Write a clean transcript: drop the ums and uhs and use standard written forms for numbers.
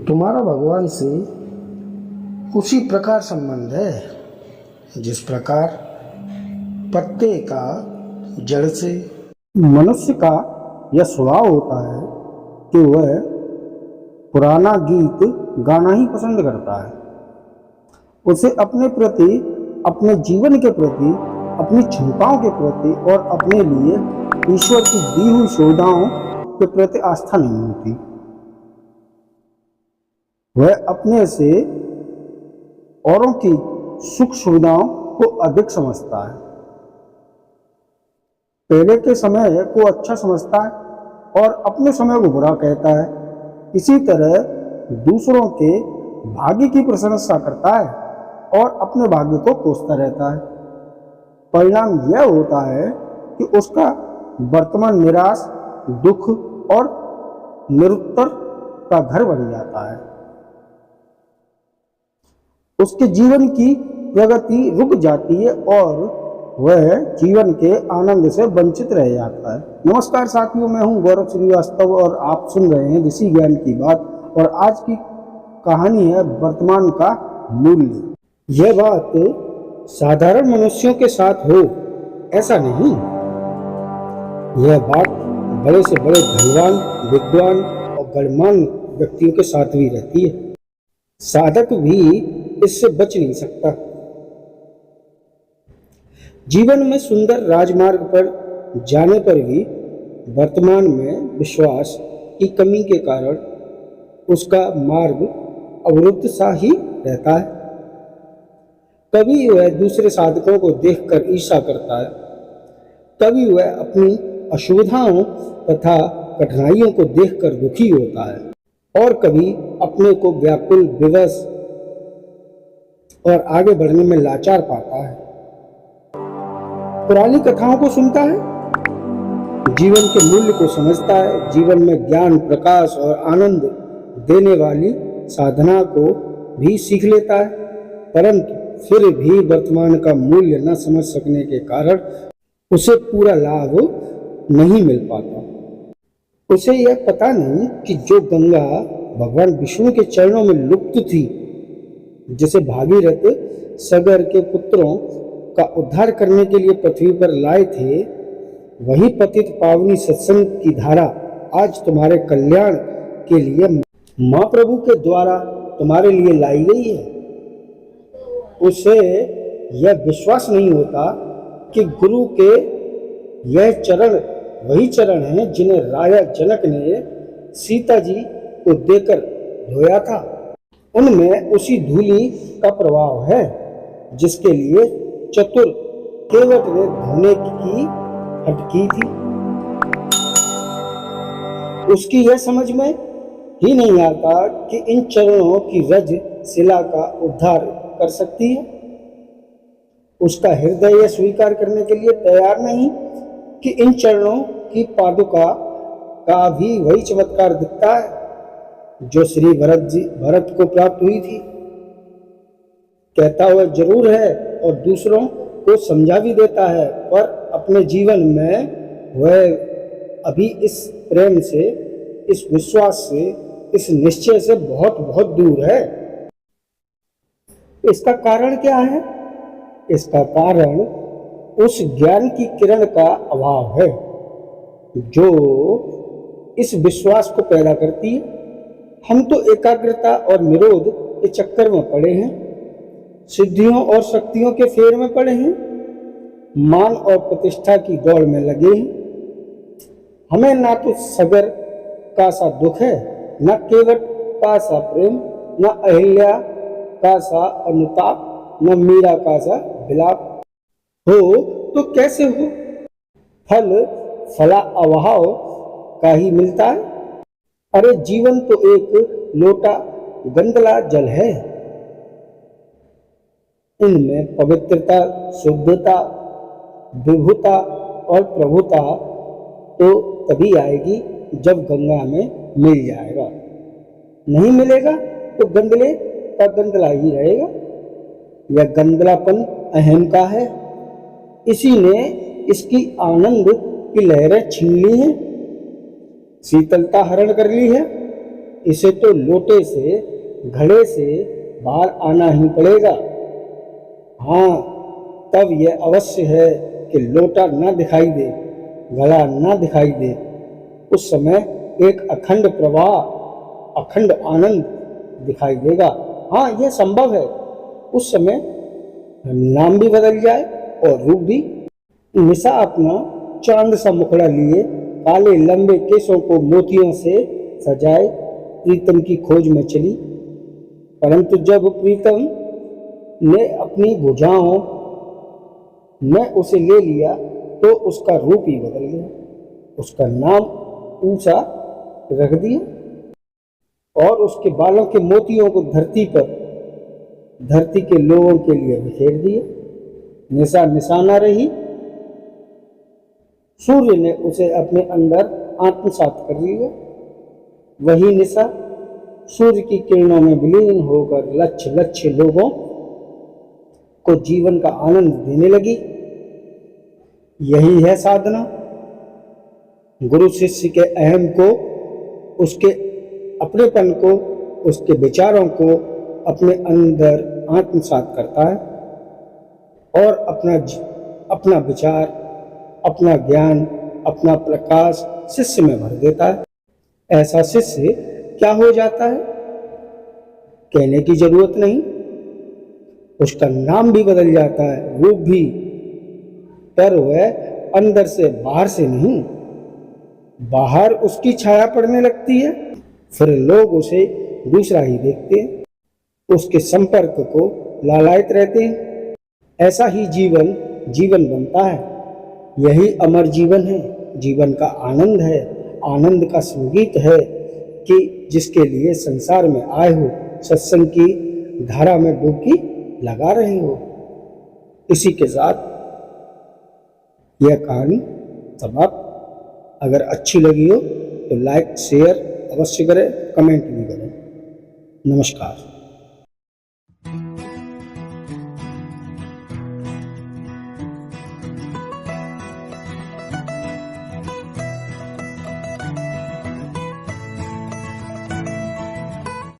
तुम्हारा भगवान से उसी प्रकार संबंध है जिस प्रकार पत्ते का जड़ से। मनुष्य का यह स्वभाव होता है कि वह पुराना गीत गाना ही पसंद करता है। उसे अपने प्रति, अपने जीवन के प्रति, अपनी क्षमताओं के प्रति और अपने लिए ईश्वर की दी हुई सुविधाओं के प्रति आस्था नहीं होती। वह अपने से औरों की सुख सुविधाओं को अधिक समझता है, पहले के समय को अच्छा समझता है और अपने समय को बुरा कहता है। इसी तरह दूसरों के भाग्य की प्रशंसा करता है और अपने भाग्य को कोसता रहता है। परिणाम यह होता है कि उसका वर्तमान निराश, दुख और निरुत्तर का घर बन जाता है। उसके जीवन की प्रगति रुक जाती है और वह जीवन के आनंद से वंचित रह जाता है। नमस्कार साथियों, मैं हूं गौरव श्रीवास्तव और आप सुन रहे हैं ऋषि ज्ञान की बात। और आज की कहानी है वर्तमान का मूल्य। यह बात साधारण मनुष्यों के साथ हो ऐसा नहीं, यह बात बड़े से बड़े धनवान, विद्वान और गणमान्य व्यक्तियों के साथ भी रहती है। साधक भी इससे बच नहीं सकता। जीवन में सुंदर राजमार्ग पर जाने पर भी वर्तमान में विश्वास की कमी के कारण उसका मार्ग अवरुद्ध सा ही रहता है। कभी वह दूसरे साधकों को देखकर ईर्ष्या करता है, कभी वह अपनी असुविधाओं तथा कठिनाइयों को देखकर दुखी होता है और कभी अपने को व्याकुल, विवश और आगे बढ़ने में लाचार पाता है। पुरानी कथाओं को सुनता है, जीवन के मूल्य को समझता है, जीवन में ज्ञान, प्रकाश और आनंद देने वाली साधना को भी सीख लेता है, परंतु फिर भी वर्तमान का मूल्य न समझ सकने के कारण उसे पूरा लाभ नहीं मिल पाता। उसे यह पता नहीं कि जो गंगा भगवान विष्णु के चरणों में लुप्त थी, जिसे भागीरथ सगर के पुत्रों का उद्धार करने के लिए पृथ्वी पर लाए थे, वही पतित पावनी सत्संग की धारा आज तुम्हारे कल्याण के लिए महाप्रभु के द्वारा तुम्हारे लिए लाई गई है। उसे यह विश्वास नहीं होता कि गुरु के यह चरण वही चरण हैं जिन्हें राजा जनक ने सीता जी को देकर धोया था। उनमें उसी धूलि का प्रभाव है जिसके लिए चतुर केवट ने धोने की हट की थी। उसकी यह समझ में ही नहीं आता कि इन चरणों की रज शिला का उद्धार कर सकती है। उसका हृदय यह स्वीकार करने के लिए तैयार नहीं कि इन चरणों की पादुका का भी वही चमत्कार दिखता है जो श्री भरत को प्राप्त हुई थी। कहता हुआ जरूर है और दूसरों को समझा भी देता है, पर अपने जीवन में वह अभी इस प्रेम से, इस विश्वास से, इस निश्चय से बहुत बहुत दूर है। इसका कारण क्या है? इसका कारण उस ज्ञान की किरण का अभाव है जो इस विश्वास को पैदा करती है। हम तो एकाग्रता और निरोध के चक्कर में पड़े हैं, सिद्धियों और शक्तियों के फेर में पड़े हैं, मान और प्रतिष्ठा की दौड़ में लगे हैं। हमें ना तो सगर का सा दुख है, न केवट का सा प्रेम, न अहिल्या का सा अनुताप, न मीरा का सा विलाप। हो तो कैसे हो? फल फला अभाव का ही मिलता है। अरे जीवन तो एक लोटा गंदला जल है। इनमें पवित्रता, शुद्धता, विभुता और प्रभुता तो तभी आएगी जब गंगा में मिल जाएगा। नहीं मिलेगा तो गंदले का गंदला ही रहेगा। यह गंदलापन अहम का है, इसी ने इसकी आनंद की लहरें छीन ली हैं, शीतलता हरण कर ली है। इसे तो लोटे से, घड़े से बाहर आना ही पड़ेगा। हाँ, तब यह अवश्य है कि लोटा न दिखाई दे, घड़ा न दिखाई दे। उस समय एक अखंड प्रवाह, अखंड आनंद दिखाई देगा। हाँ, यह संभव है। उस समय नाम भी बदल जाए और रूप भी। निशा अपना चांद सा मुखड़ा लिए, काले लंबे केसों को मोतियों से सजाए प्रीतम की खोज में चली। परंतु जब प्रीतम ने अपनी भुजाओं में उसे ले लिया तो उसका रूप ही बदल गया। उसका नाम ऊंचा रख दिया और उसके बालों के मोतियों को धरती के लोगों के लिए बिखेर दिए। निशा निशाना रही। सूर्य ने उसे अपने अंदर आत्मसात कर लिया। वही निशा सूर्य की किरणों में विलीन होकर लक्ष लक्ष लोगों को जीवन का आनंद देने लगी। यही है साधना। गुरु शिष्य के अहम को, उसके अपनेपन को, उसके विचारों को अपने अंदर आत्मसात करता है और अपना विचार, अपना ज्ञान, अपना प्रकाश शिष्य में भर देता है। ऐसा शिष्य क्या हो जाता है, कहने की जरूरत नहीं। उसका नाम भी बदल जाता है, रूप भी, पर वह अंदर से बाहर से नहीं, बाहर उसकी छाया पड़ने लगती है। फिर लोग उसे दूसरा ही देखते हैं, उसके संपर्क को लालायित रहते हैं। ऐसा ही जीवन बनता है। यही अमर जीवन है, जीवन का आनंद है, आनंद का संगीत है कि जिसके लिए संसार में आए हो, सत्संग की धारा में डुबकी लगा रहे हो। इसी के साथ यह कहानी समाप्त। अगर अच्छी लगी हो तो लाइक शेयर अवश्य करें, कमेंट भी करें। नमस्कार।